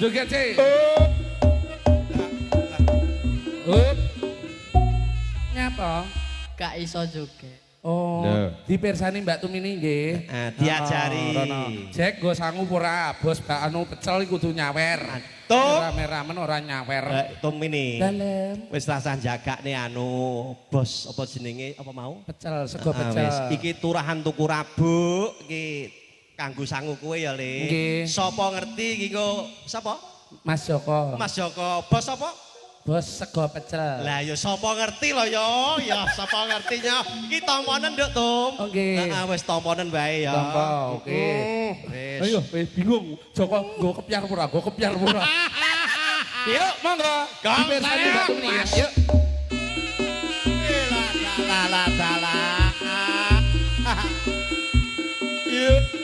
Joget sih. Up. Nyapa? Gak iso joget. Oh, dipirsani Mbak Tumini nggih. Diajari. Jek go sangu ora, bos Mbak anu pecel iku kudu nyawer. Tuh. Rame-rame ora nyawer. Tumini. Dalem. Wis rasah jagakne anu bos apa jenenge apa mau? Pecel, sego pecel. Wis iki turahan tuku rabuk iki kanggo sangu kowe ya, Le. Nggih. Sapa ngerti iki kok sapa? Mas Joko. Mas Joko. Bos apa? Bos sego pecel. Lah ya sapa ngerti lho ya. Ya sapa ngertinya. Iki tamponen nduk, Tum. Oke. Heeh, wis tamponen wae ya. Tampo, oke. Wis. Ayo, bingung. Joko nggo kepiar pura, nggo kepiar pura. Yuk, monggo. Dipirsani Mbak Tumini. Yuk. La la la la. Yuk.